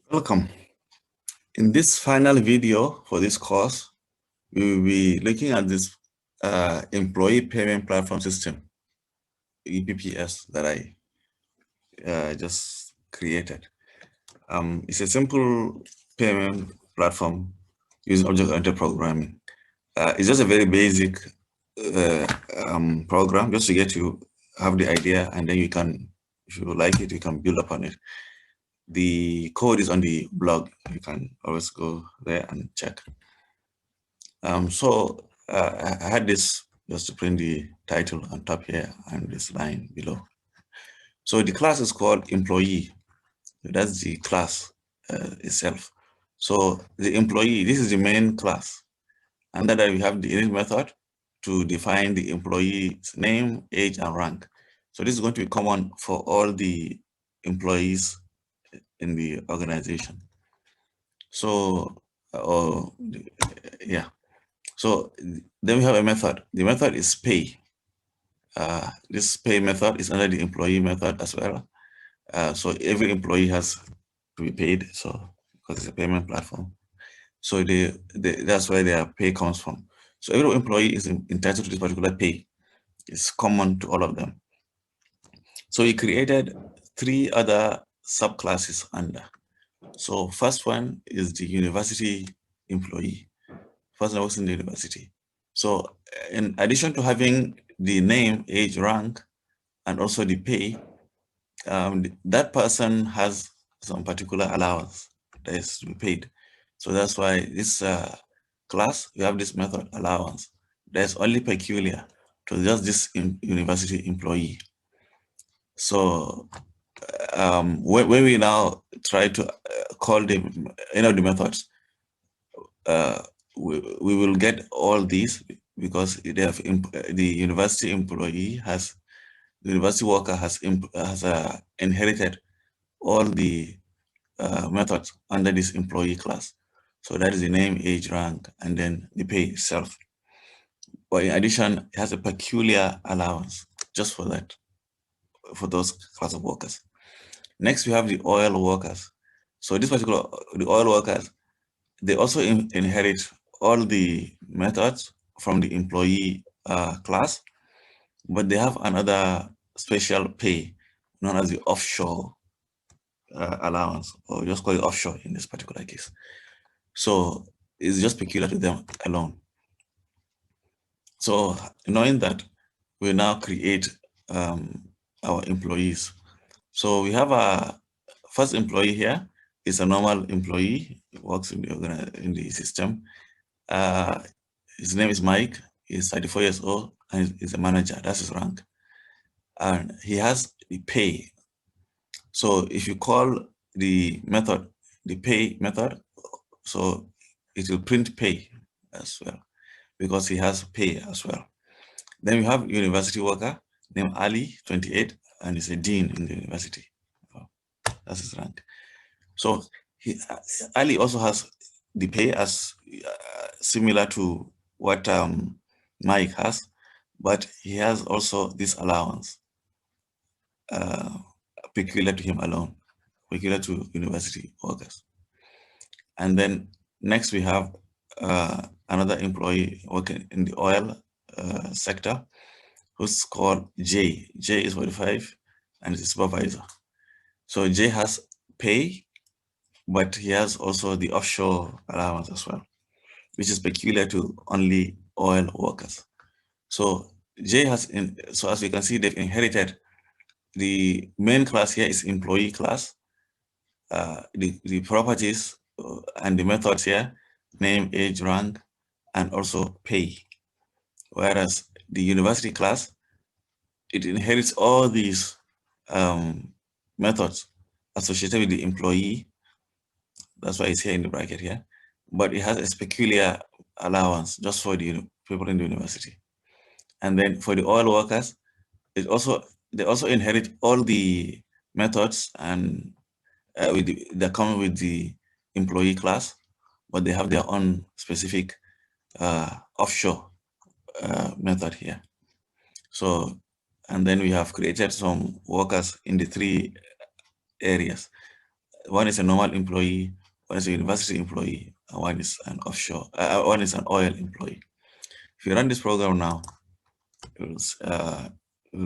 Welcome. In this final video for this course, we will be looking at this Employee Payment Platform System, EPPS, that I just created. It's a simple payment platform using object-oriented programming. It's just a very basic program just to get you have the idea, and then you can, if you like it, you can build upon it. The code is on the blog. You can always go there and check. I had this just to print the title on top here and this line below. So the class is called employee. That's the class itself. So the employee, this is the main class. Under that we have the init method to define the employee's name, age, and rank. So this is going to be common for all the employees in the organization. So, yeah. So then we have a method. The method is pay. This pay method is under the employee method as well. So every employee has to be paid. So because it's a payment platform. So that's where their pay comes from. So every employee is entitled to this particular pay. It's common to all of them. So we created 3 other subclasses under. So first one is the university employee. First one works in the university. So in addition to having the name, age, rank, and also the pay, that person has some particular allowance that is to be paid. So that's why this class, we have this method allowance that's only peculiar to just this university employee. So when we now try to call any of the methods, we will get all these because they have the university employee has, the university worker has inherited all the methods under this employee class. So that is the name, age, rank, and then the pay itself. But in addition, it has a peculiar allowance just for that, for those class of workers. Next, we have the oil workers. So this particular, the oil workers, they also inherit all the methods from the employee class, but they have another special pay known as the offshore allowance, or just call it offshore in this particular case. So it's just peculiar to them alone. So knowing that, we now create our employees. So we have a first employee here is a normal employee, works in the system. His name is Mike. He's 34 years old and he's a manager. That's his rank. And he has the pay. So if you call the method, the pay method, so it will print pay as well because he has pay as well. Then we have university worker named Ali, 28, and he's a dean in the university. That's his rank. So Ali also has the pay as similar to what Mike has, but he has also this allowance peculiar to him alone, peculiar to university workers. And then next we have another employee working in the oil sector who's called J. J is 45 and is a supervisor. So J has pay, but he has also the offshore allowance as well, which is peculiar to only oil workers. So J has, so as we can see, they've inherited the main class here is employee class. The properties and the methods here, name, age, rank, and also pay. Whereas the university class, it inherits all these methods associated with the employee. That's why it's here in the bracket here. But it has a peculiar allowance just for the people in the university. And then for the oil workers, they also inherit all the methods and that come with the employee class, but they have their own specific offshore method here. So, and then we have created some workers in the 3 areas. One is a normal employee, one is a university employee, and one is an offshore, one is an oil employee. If you run this program now, you'll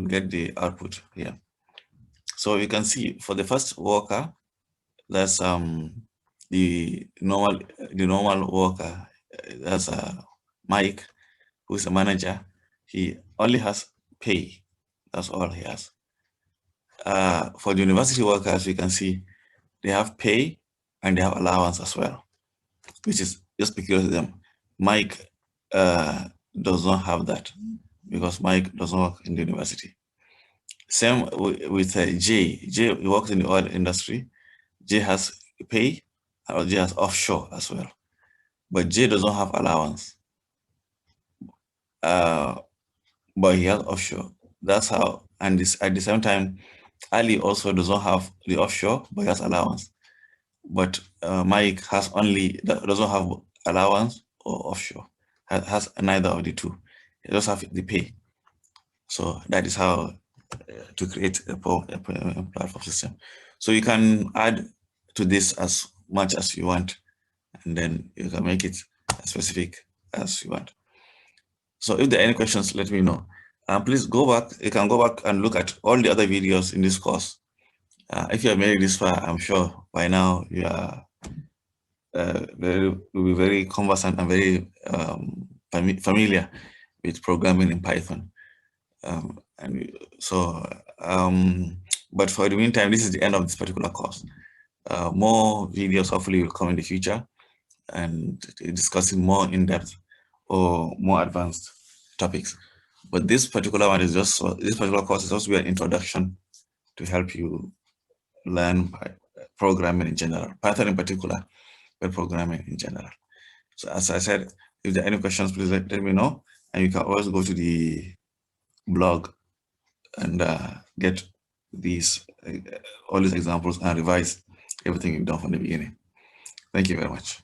get the output here. So you can see for the first worker, that's the normal worker. That's Mike, who is a manager. He only has pay. That's all he has. For the university workers, you can see they have pay and they have allowance as well, which is just because of them. Mike does not have that because Mike does not work in the university. Same with Jay. Jay works in the oil industry. Jay has pay, or Jay has offshore as well. But Jay does not have allowance. But he has offshore. That's how, and this at the same time, Ali also does not have the offshore, but he has allowance. But Mike has doesn't have allowance or offshore. Has neither of the two. He just have the pay. So that is how to create a platform system. So you can add to this as much as you want, and then you can make it as specific as you want. So if there are any questions, let me know. Please go back. You can go back and look at all the other videos in this course. If you have made it this far, I'm sure by now you are will be very conversant and very familiar with programming in Python. But for the meantime, this is the end of this particular course. More videos hopefully will come in the future and discussing more in-depth or more advanced topics. But this particular one is this particular course is also an introduction to help you learn programming in general, Python in particular, but programming in general. So as I said, if there are any questions, please let me know. And you can always go to the blog and get all these examples and revise everything you've done from the beginning. Thank you very much.